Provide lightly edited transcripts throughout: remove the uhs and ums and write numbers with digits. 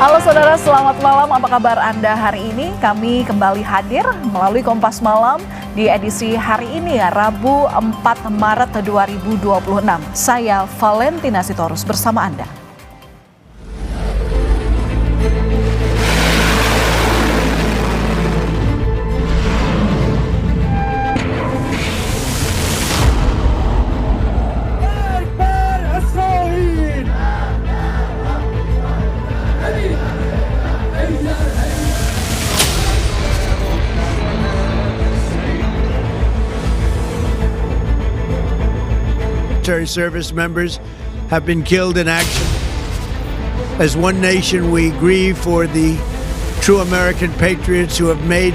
Halo saudara, selamat malam. Apa kabar Anda hari ini? Kami kembali hadir melalui Kompas Malam di edisi hari ini, Rabu 4 Maret 2026. Saya Valentina Sitorus bersama Anda. Military service members have been killed in action. As one nation, we grieve for the true American patriots who have made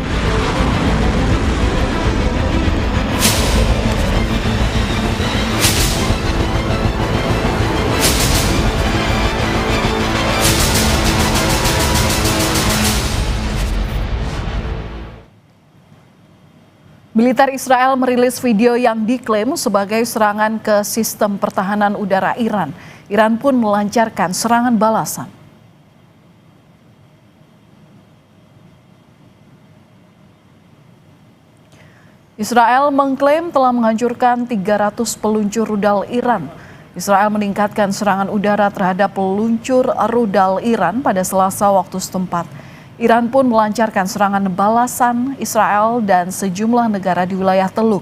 Militer Israel merilis video yang diklaim sebagai serangan ke sistem pertahanan udara Iran. Iran pun melancarkan serangan balasan. Israel mengklaim telah menghancurkan 300 peluncur rudal Iran. Israel meningkatkan serangan udara terhadap peluncur rudal Iran pada Selasa waktu setempat. Iran pun melancarkan serangan balasan Israel dan sejumlah negara di wilayah Teluk.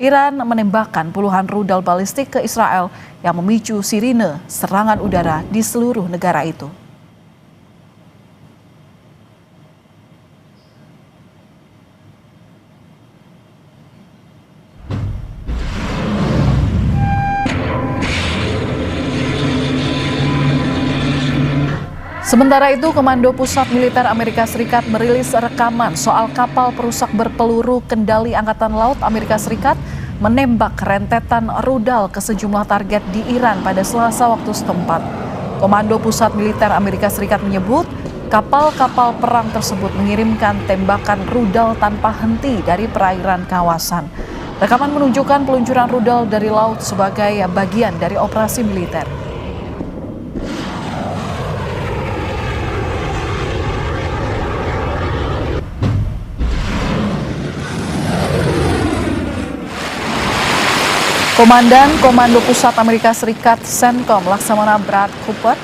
Iran menembakkan puluhan rudal balistik ke Israel yang memicu sirine serangan udara di seluruh negara itu. Sementara itu, Komando Pusat Militer Amerika Serikat merilis rekaman soal kapal perusak berpeluru kendali Angkatan Laut Amerika Serikat menembak rentetan rudal ke sejumlah target di Iran pada Selasa waktu setempat. Komando Pusat Militer Amerika Serikat menyebut kapal-kapal perang tersebut mengirimkan tembakan rudal tanpa henti dari perairan kawasan. Rekaman menunjukkan peluncuran rudal dari laut sebagai bagian dari operasi militer. Komandan Komando Pusat Amerika Serikat CENTCOM Laksamana Brad Cooper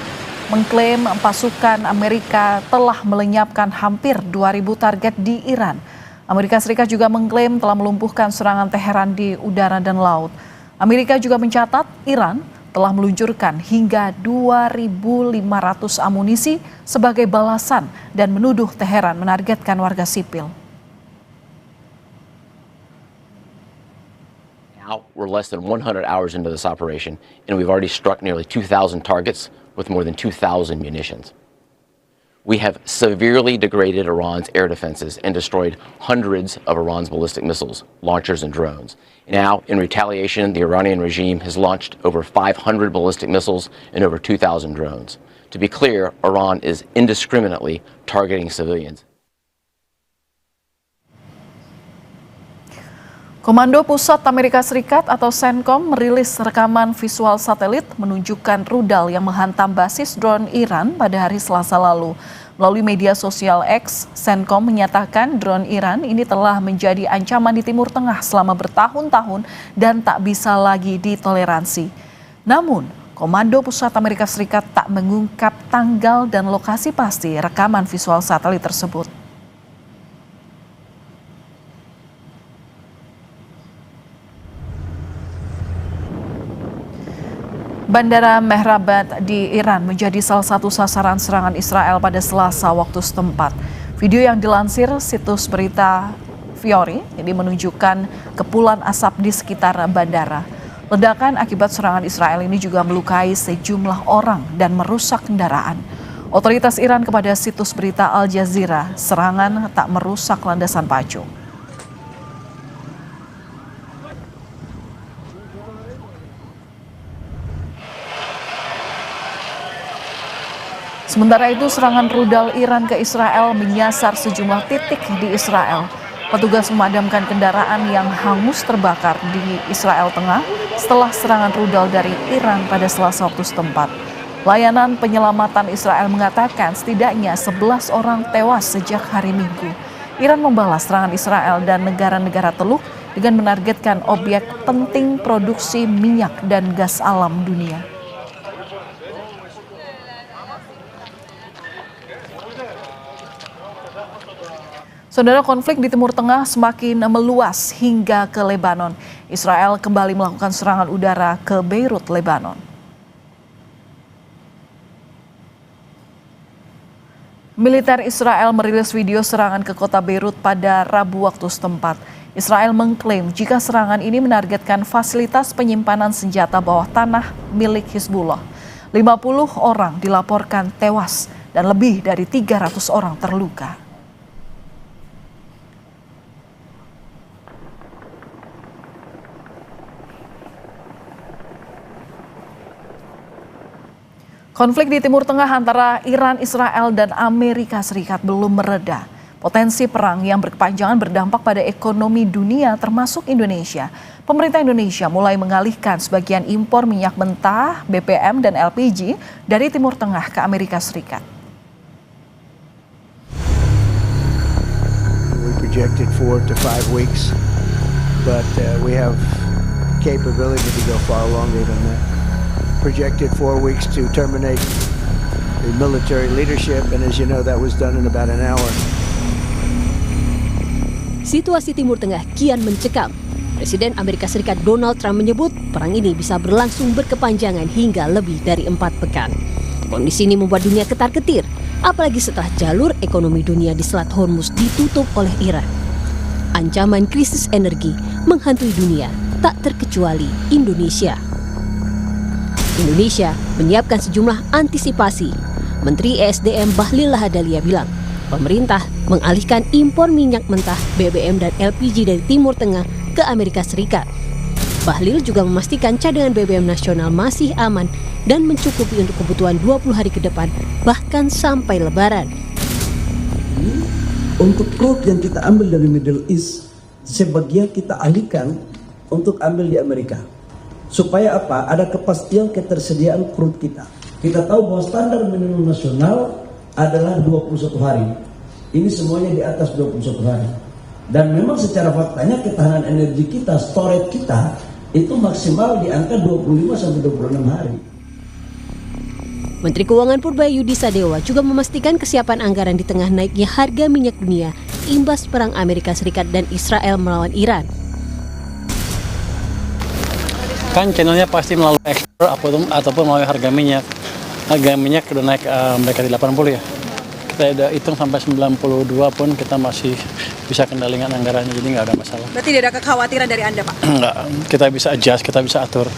mengklaim pasukan Amerika telah melenyapkan hampir 2.000 target di Iran. Amerika Serikat juga mengklaim telah melumpuhkan serangan Teheran di udara dan laut. Amerika juga mencatat Iran telah meluncurkan hingga 2.500 amunisi sebagai balasan dan menuduh Teheran menargetkan warga sipil. We're less than 100 hours into this operation, and we've already struck nearly 2,000 targets with more than 2,000 munitions. We have severely degraded Iran's air defenses and destroyed hundreds of Iran's ballistic missiles, launchers, and drones. Now, in retaliation, the Iranian regime has launched over 500 ballistic missiles and over 2,000 drones. To be clear, Iran is indiscriminately targeting civilians. Komando Pusat Amerika Serikat atau CENTCOM merilis rekaman visual satelit menunjukkan rudal yang menghantam basis drone Iran pada hari Selasa lalu. Melalui media sosial X, CENTCOM menyatakan drone Iran ini telah menjadi ancaman di Timur Tengah selama bertahun-tahun dan tak bisa lagi ditoleransi. Namun, Komando Pusat Amerika Serikat tak mengungkap tanggal dan lokasi pasti rekaman visual satelit tersebut. Bandara Mehrabad di Iran menjadi salah satu sasaran serangan Israel pada Selasa waktu setempat. Video yang dilansir situs berita Fiori ini menunjukkan kepulan asap di sekitar bandara. Ledakan akibat serangan Israel ini juga melukai sejumlah orang dan merusak kendaraan. Otoritas Iran kepada situs berita Al Jazeera, serangan tak merusak landasan pacu. Sementara itu, serangan rudal Iran ke Israel menyasar sejumlah titik di Israel. Petugas memadamkan kendaraan yang hangus terbakar di Israel Tengah setelah serangan rudal dari Iran pada Selasa waktu setempat. Layanan penyelamatan Israel mengatakan setidaknya 11 orang tewas sejak hari Minggu. Iran membalas serangan Israel dan negara-negara Teluk dengan menargetkan objek penting produksi minyak dan gas alam dunia. Saudara, konflik di Timur Tengah semakin meluas hingga ke Lebanon. Israel kembali melakukan serangan udara ke Beirut, Lebanon. Militer Israel merilis video serangan ke kota Beirut pada Rabu waktu setempat. Israel mengklaim jika serangan ini menargetkan fasilitas penyimpanan senjata bawah tanah milik Hizbullah. 50 orang dilaporkan tewas dan lebih dari 300 orang terluka. Konflik di Timur Tengah antara Iran, Israel, dan Amerika Serikat belum mereda. Potensi perang yang berkepanjangan berdampak pada ekonomi dunia termasuk Indonesia. Pemerintah Indonesia mulai mengalihkan sebagian impor minyak mentah, BBM, dan LPG dari Timur Tengah ke Amerika Serikat. We projected 4 to 5 weeks, but we have capability to go far longer than that. Projected 4 weeks to terminate the military leadership, and as you know, that was done in about an hour. Situasi Timur Tengah kian mencekam. Presiden Amerika Serikat Donald Trump menyebut perang ini bisa berlangsung berkepanjangan hingga lebih dari 4 pekan. Kondisi ini membuat dunia ketar-ketir, apalagi setelah jalur ekonomi dunia di Selat Hormuz ditutup oleh Iran. Ancaman krisis energi menghantui dunia, tak terkecuali Indonesia. Indonesia menyiapkan sejumlah antisipasi. Menteri ESDM Bahlil Lahadalia bilang, pemerintah mengalihkan impor minyak mentah, BBM, dan LPG dari Timur Tengah ke Amerika Serikat. Bahlil juga memastikan cadangan BBM nasional masih aman dan mencukupi untuk kebutuhan 20 hari ke depan, bahkan sampai Lebaran. Untuk crude yang kita ambil dari Middle East, sebagian kita alihkan untuk ambil di Amerika. Supaya apa? Ada kepastian ketersediaan crude kita. Kita tahu bahwa standar minimum nasional adalah 21 hari. Ini semuanya di atas 21 hari. Dan memang secara faktanya ketahanan energi kita, storage kita, itu maksimal di angka 25-26 hari. Menteri Keuangan Purbayudi Sadewa juga memastikan kesiapan anggaran di tengah naiknya harga minyak dunia imbas perang Amerika Serikat dan Israel melawan Iran. Kan channelnya pasti melalui ekspor ataupun melalui harga minyak. Harga minyak udah naik mereka di 80 ya. Kita udah hitung sampai 92 pun kita masih bisa kendalikan anggarannya, jadi nggak ada masalah. Berarti tidak ada kekhawatiran dari Anda, Pak? Nggak, kita bisa adjust, kita bisa atur.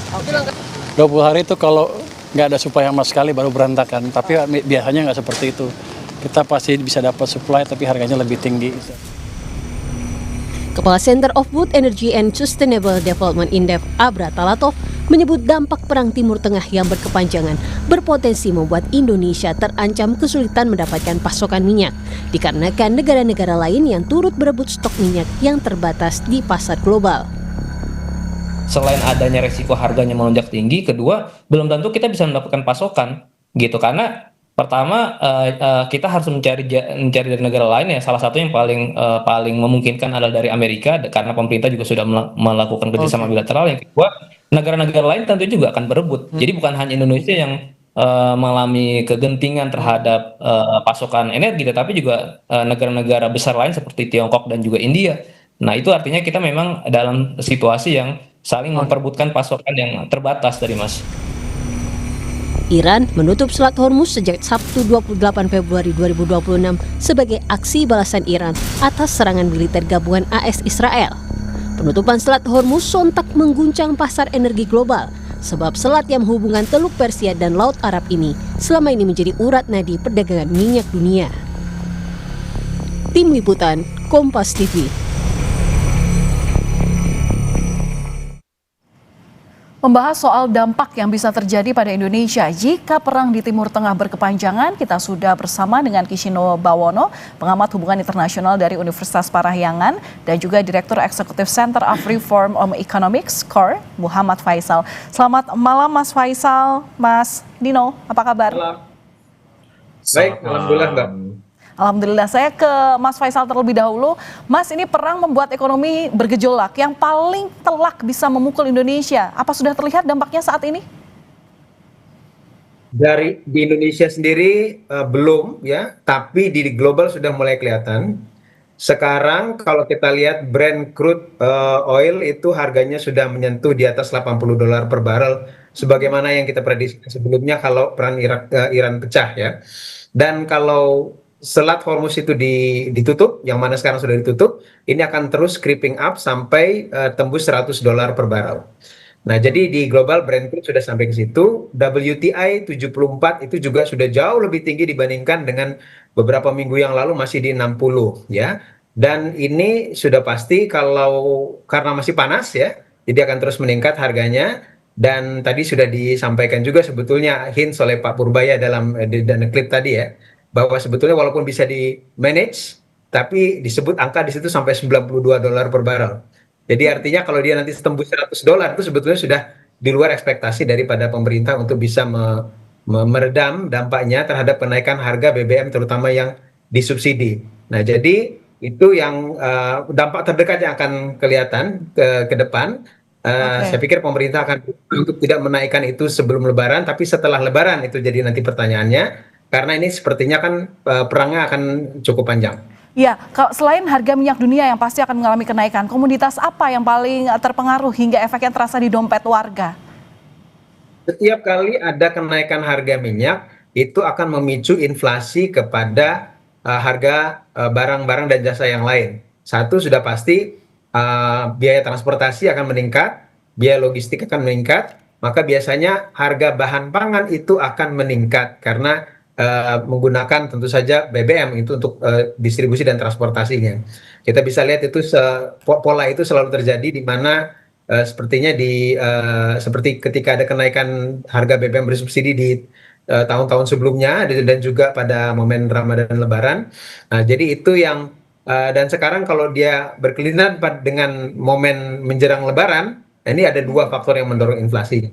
20 hari itu kalau nggak ada supply sama sekali baru berantakan, tapi biasanya nggak seperti itu. Kita pasti bisa dapat supply tapi harganya lebih tinggi. Kepala Center of Wood Energy and Sustainable Development Indef, Abra Talatov, menyebut dampak perang Timur Tengah yang berkepanjangan berpotensi membuat Indonesia terancam kesulitan mendapatkan pasokan minyak, dikarenakan negara-negara lain yang turut berebut stok minyak yang terbatas di pasar global. Selain adanya resiko harganya melonjak tinggi, kedua, belum tentu kita bisa mendapatkan pasokan, gitu, karena pertama kita harus mencari dari negara lain ya. Salah satu yang paling memungkinkan adalah dari Amerika karena pemerintah juga sudah melakukan kerjasama bilateral. Yang kedua, negara-negara lain tentu juga akan berebut. Jadi bukan hanya Indonesia yang mengalami kegentingan terhadap pasokan energi, tetapi juga negara-negara besar lain seperti Tiongkok dan juga India. Nah, itu artinya kita memang dalam situasi yang saling memperebutkan pasokan yang terbatas dari Mas. Iran menutup Selat Hormuz sejak Sabtu 28 Februari 2026 sebagai aksi balasan Iran atas serangan militer gabungan AS Israel. Penutupan Selat Hormuz sontak mengguncang pasar energi global, sebab selat yang menghubungkan Teluk Persia dan Laut Arab ini selama ini menjadi urat nadi perdagangan minyak dunia. Tim Liputan, Kompas TV. Membahas soal dampak yang bisa terjadi pada Indonesia jika perang di Timur Tengah berkepanjangan, kita sudah bersama dengan Kishino Bawono, pengamat hubungan internasional dari Universitas Parahyangan, dan juga Direktur Eksekutif Center of Reform on Economics, CORE, Muhammad Faisal. Selamat malam Mas Faisal, Mas Dino, apa kabar? Baik, alhamdulillah Mbak. Alhamdulillah, saya ke Mas Faisal terlebih dahulu. Mas, ini perang membuat ekonomi bergejolak yang paling telak bisa memukul Indonesia. Apa sudah terlihat dampaknya saat ini? Di Indonesia sendiri belum ya, tapi di global sudah mulai kelihatan. Sekarang kalau kita lihat Brent crude oil itu harganya sudah menyentuh di atas $80 per barrel, sebagaimana yang kita prediksi sebelumnya kalau perang Iran pecah ya. Dan kalau Selat Hormuz itu ditutup, yang mana sekarang sudah ditutup, ini akan terus creeping up sampai tembus $100 per barrel. Nah, jadi di global Brent crude sudah sampai ke situ. WTI 74 itu juga sudah jauh lebih tinggi dibandingkan dengan beberapa minggu yang lalu, masih di 60 ya. Dan ini sudah pasti kalau karena masih panas ya, jadi akan terus meningkat harganya. Dan tadi sudah disampaikan juga sebetulnya hints oleh Pak Purbaya dalam klip tadi ya, bahwa sebetulnya walaupun bisa di manage, tapi disebut angka di situ sampai $92 per barrel. Jadi artinya kalau dia nanti tembus $100 itu sebetulnya sudah di luar ekspektasi daripada pemerintah untuk bisa meredam dampaknya terhadap kenaikan harga BBM terutama yang disubsidi. Nah, jadi itu yang dampak terdekat yang akan kelihatan ke depan. Saya pikir pemerintah akan untuk tidak menaikkan itu sebelum Lebaran, tapi setelah Lebaran itu jadi nanti pertanyaannya. Karena ini sepertinya kan perangnya akan cukup panjang. Ya, selain harga minyak dunia yang pasti akan mengalami kenaikan, komoditas apa yang paling terpengaruh hingga efeknya terasa di dompet warga? Setiap kali ada kenaikan harga minyak, itu akan memicu inflasi kepada harga barang-barang dan jasa yang lain. Satu sudah pasti, biaya transportasi akan meningkat, biaya logistik akan meningkat, maka biasanya harga bahan pangan itu akan meningkat karena menggunakan tentu saja BBM itu untuk distribusi dan transportasinya. Kita bisa lihat itu pola itu selalu terjadi di mana sepertinya seperti ketika ada kenaikan harga BBM bersubsidi di tahun-tahun sebelumnya dan juga pada momen Ramadan Lebaran. Nah, jadi itu yang dan sekarang kalau dia berkelindan dengan momen menjelang Lebaran, ini ada dua faktor yang mendorong inflasi.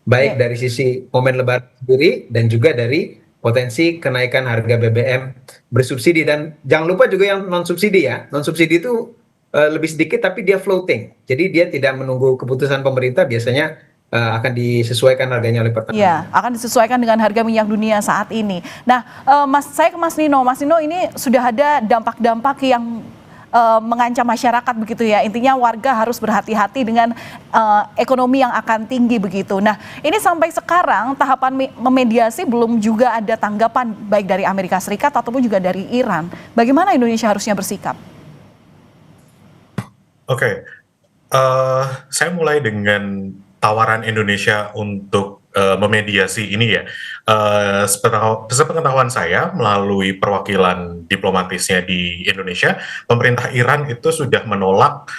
Baik dari sisi momen Lebaran sendiri dan juga dari potensi kenaikan harga BBM bersubsidi. Dan jangan lupa juga yang non subsidi ya, non subsidi itu lebih sedikit tapi dia floating, jadi dia tidak menunggu keputusan pemerintah, biasanya akan disesuaikan harganya oleh Pertamina. Ya, akan disesuaikan dengan harga minyak dunia saat ini. Nah, saya ke Mas Nino. Mas Nino, ini sudah ada dampak-dampak yang mengancam masyarakat begitu ya. Intinya warga harus berhati-hati dengan ekonomi yang akan tinggi begitu. Nah, ini sampai sekarang tahapan memediasi belum juga ada tanggapan baik dari Amerika Serikat ataupun juga dari Iran. Bagaimana Indonesia harusnya bersikap? Oke, saya mulai dengan tawaran Indonesia untuk memediasi ini ya. Sepengetahuan saya melalui perwakilan diplomatisnya di Indonesia, pemerintah Iran itu sudah menolak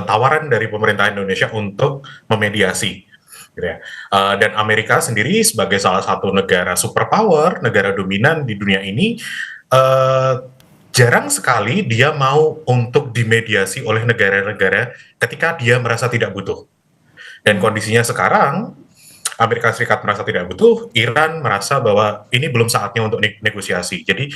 tawaran dari pemerintah Indonesia untuk memediasi. Gitu ya. Dan Amerika sendiri sebagai salah satu negara superpower, negara dominan di dunia ini, jarang sekali dia mau untuk dimediasi oleh negara-negara ketika dia merasa tidak butuh. Dan kondisinya sekarang, Amerika Serikat merasa tidak butuh, Iran merasa bahwa ini belum saatnya untuk negosiasi. Jadi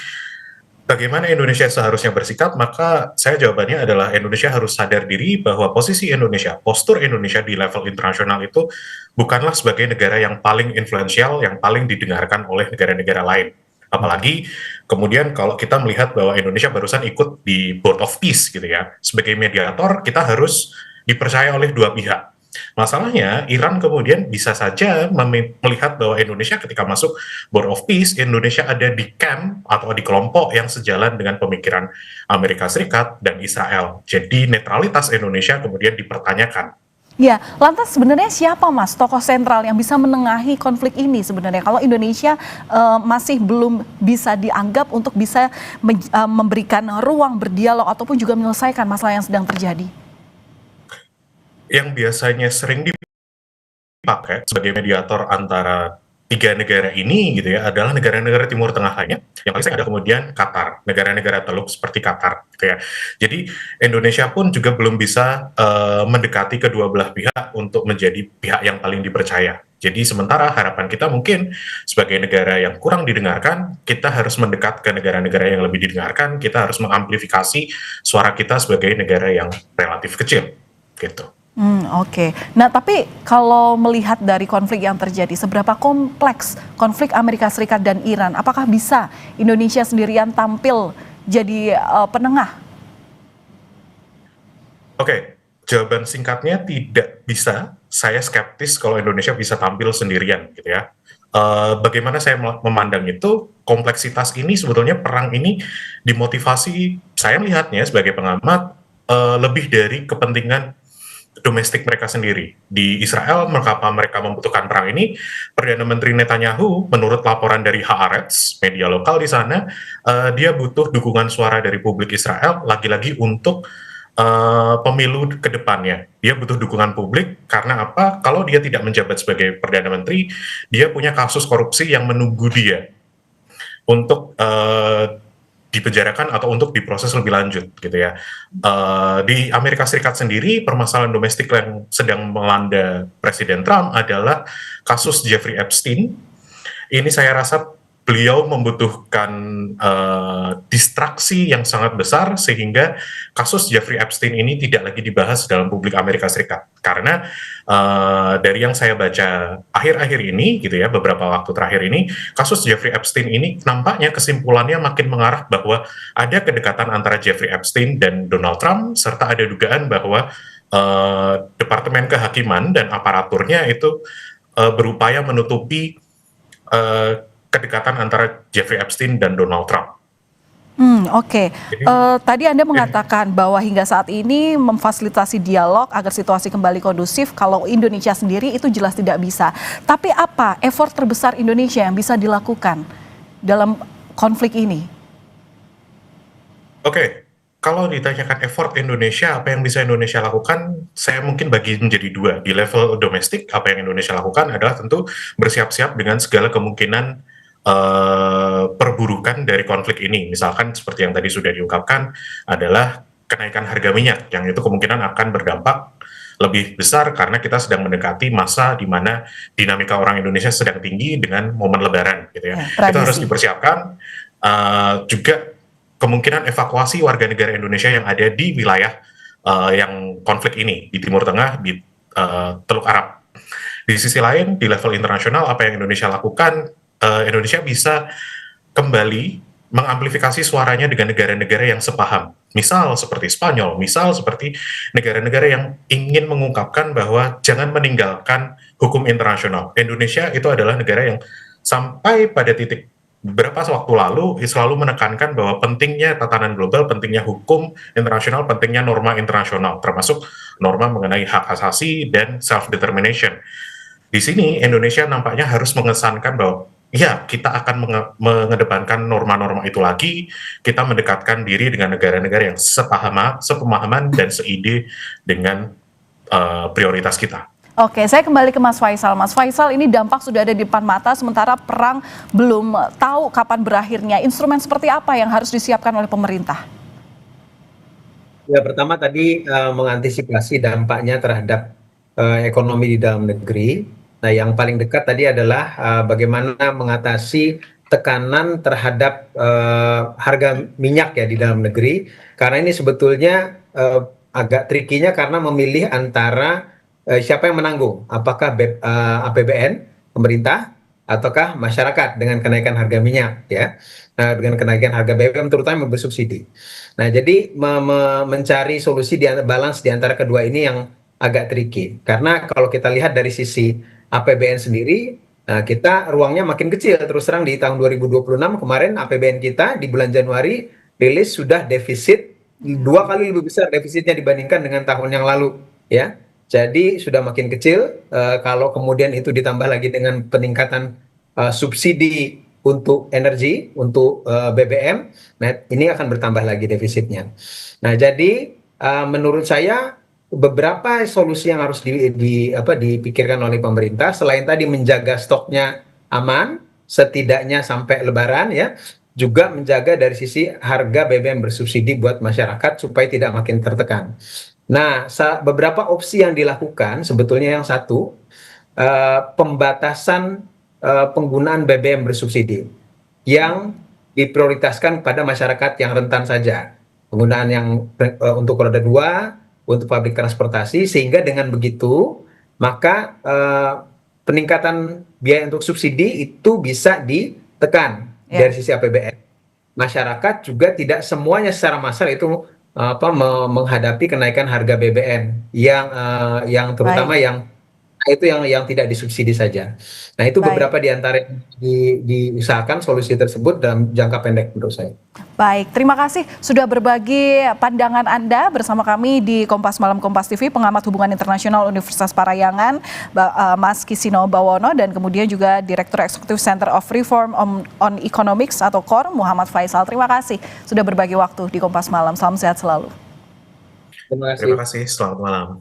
bagaimana Indonesia seharusnya bersikap? Maka saya jawabannya adalah Indonesia harus sadar diri bahwa posisi Indonesia, postur Indonesia di level internasional itu bukanlah sebagai negara yang paling influensial, yang paling didengarkan oleh negara-negara lain. Apalagi kemudian kalau kita melihat bahwa Indonesia barusan ikut di Board of Peace gitu ya, sebagai mediator kita harus dipercaya oleh dua pihak. Masalahnya Iran kemudian bisa saja melihat bahwa Indonesia ketika masuk Board of Peace, Indonesia ada di camp atau di kelompok yang sejalan dengan pemikiran Amerika Serikat dan Israel. Jadi netralitas Indonesia kemudian dipertanyakan. Ya, lantas sebenarnya siapa Mas tokoh sentral yang bisa menengahi konflik ini sebenarnya? Kalau Indonesia masih belum bisa dianggap untuk bisa memberikan ruang berdialog ataupun juga menyelesaikan masalah yang sedang terjadi. Yang biasanya sering dipakai sebagai mediator antara tiga negara ini gitu ya adalah negara-negara Timur Tengah lainnya. Yang paling sering ada kemudian Qatar, negara-negara Teluk seperti Qatar gitu ya. Jadi Indonesia pun juga belum bisa mendekati kedua belah pihak untuk menjadi pihak yang paling dipercaya. Jadi sementara harapan kita mungkin sebagai negara yang kurang didengarkan, kita harus mendekat ke negara-negara yang lebih didengarkan, kita harus mengamplifikasi suara kita sebagai negara yang relatif kecil gitu. Oke. Nah, tapi kalau melihat dari konflik yang terjadi, seberapa kompleks konflik Amerika Serikat dan Iran? Apakah bisa Indonesia sendirian tampil jadi penengah? Oke, jawaban singkatnya tidak bisa. Saya skeptis kalau Indonesia bisa tampil sendirian, gitu ya. Bagaimana saya memandang itu, kompleksitas ini sebetulnya perang ini dimotivasi, saya melihatnya sebagai pengamat, lebih dari kepentingan domestik mereka sendiri. Di Israel, mengapa mereka membutuhkan perang ini? Perdana Menteri Netanyahu, menurut laporan dari Haaretz, media lokal di sana, dia butuh dukungan suara dari publik Israel, lagi-lagi untuk pemilu ke depannya. Dia butuh dukungan publik, karena apa? Kalau dia tidak menjabat sebagai Perdana Menteri, dia punya kasus korupsi yang menunggu dia untuk dipenjarakan atau untuk diproses lebih lanjut gitu ya. Di Amerika Serikat sendiri permasalahan domestik yang sedang melanda Presiden Trump adalah kasus Jeffrey Epstein. Ini saya rasa beliau membutuhkan distraksi yang sangat besar sehingga kasus Jeffrey Epstein ini tidak lagi dibahas dalam publik Amerika Serikat. Karena dari yang saya baca akhir-akhir ini gitu ya, beberapa waktu terakhir ini, kasus Jeffrey Epstein ini nampaknya kesimpulannya makin mengarah bahwa ada kedekatan antara Jeffrey Epstein dan Donald Trump, serta ada dugaan bahwa Departemen Kehakiman dan aparaturnya itu berupaya menutupi kedekatan antara Jeffrey Epstein dan Donald Trump. Oke. Tadi Anda mengatakan bahwa hingga saat ini memfasilitasi dialog agar situasi kembali kondusif, kalau Indonesia sendiri itu jelas tidak bisa. Tapi apa effort terbesar Indonesia yang bisa dilakukan dalam konflik ini? Oke, kalau ditanyakan effort Indonesia, apa yang bisa Indonesia lakukan, saya mungkin bagi menjadi dua. Di level domestik, apa yang Indonesia lakukan adalah tentu bersiap-siap dengan segala kemungkinan perburukan dari konflik ini. Misalkan seperti yang tadi sudah diungkapkan adalah kenaikan harga minyak, yang itu kemungkinan akan berdampak lebih besar karena kita sedang mendekati masa di mana dinamika orang Indonesia sedang tinggi dengan momen Lebaran, gitu ya. Itu harus dipersiapkan. Juga kemungkinan evakuasi warga negara Indonesia yang ada di wilayah yang konflik ini, di Timur Tengah, di Teluk Arab. Di sisi lain, di level internasional, apa yang Indonesia lakukan, Indonesia bisa kembali mengamplifikasi suaranya dengan negara-negara yang sepaham. Misal seperti Spanyol, misal seperti negara-negara yang ingin mengungkapkan bahwa jangan meninggalkan hukum internasional. Indonesia itu adalah negara yang sampai pada titik beberapa waktu lalu selalu menekankan bahwa pentingnya tatanan global, pentingnya hukum internasional, pentingnya norma internasional, termasuk norma mengenai hak asasi dan self-determination. Di sini Indonesia nampaknya harus mengesankan bahwa ya, kita akan mengedepankan norma-norma itu lagi, kita mendekatkan diri dengan negara-negara yang sepemahaman dan seide dengan prioritas kita. Oke, saya kembali ke Mas Faisal. Mas Faisal, ini dampak sudah ada di depan mata, sementara perang belum tahu kapan berakhirnya. Instrumen seperti apa yang harus disiapkan oleh pemerintah? Ya, pertama tadi mengantisipasi dampaknya terhadap ekonomi di dalam negeri. Nah, yang paling dekat tadi adalah bagaimana mengatasi tekanan terhadap harga minyak ya di dalam negeri. Karena ini sebetulnya agak trikinya karena memilih antara siapa yang menanggung, apakah APBN, pemerintah, ataukah masyarakat dengan kenaikan harga minyak ya. Nah, dengan kenaikan harga BBM terutama bersubsidi. Nah, jadi mencari solusi balance di antara kedua ini yang agak tricky. Karena kalau kita lihat dari sisi APBN sendiri, kita ruangnya makin kecil. Terus terang di tahun 2026 kemarin APBN kita di bulan Januari rilis sudah defisit 2 kali lebih besar defisitnya dibandingkan dengan tahun yang lalu ya. Jadi sudah makin kecil. Kalau kemudian itu ditambah lagi dengan peningkatan subsidi untuk energi, untuk BBM, nah ini akan bertambah lagi defisitnya. Nah, jadi menurut saya beberapa solusi yang harus dipikirkan oleh pemerintah selain tadi menjaga stoknya aman setidaknya sampai Lebaran ya, juga menjaga dari sisi harga BBM bersubsidi buat masyarakat supaya tidak makin tertekan. Nah, beberapa opsi yang dilakukan sebetulnya yang satu, pembatasan penggunaan BBM bersubsidi yang diprioritaskan pada masyarakat yang rentan saja. Penggunaan yang untuk roda 2, untuk publik transportasi, sehingga dengan begitu maka peningkatan biaya untuk subsidi itu bisa ditekan dari sisi APBN. Masyarakat juga tidak semuanya secara massal itu menghadapi kenaikan harga BBM yang terutama yang tidak disubsidi saja. Nah, itu beberapa di antara yang diusahakan solusi tersebut dalam jangka pendek menurut saya. Baik, terima kasih sudah berbagi pandangan Anda bersama kami di Kompas Malam Kompas TV, pengamat hubungan internasional Universitas Parayangan, Mas Kisino Bawono, dan kemudian juga Direktur Eksekutif Center of Reform on Economics atau KOR, Muhammad Faisal. Terima kasih sudah berbagi waktu di Kompas Malam. Salam sehat selalu. Terima kasih. Terima kasih, selamat malam.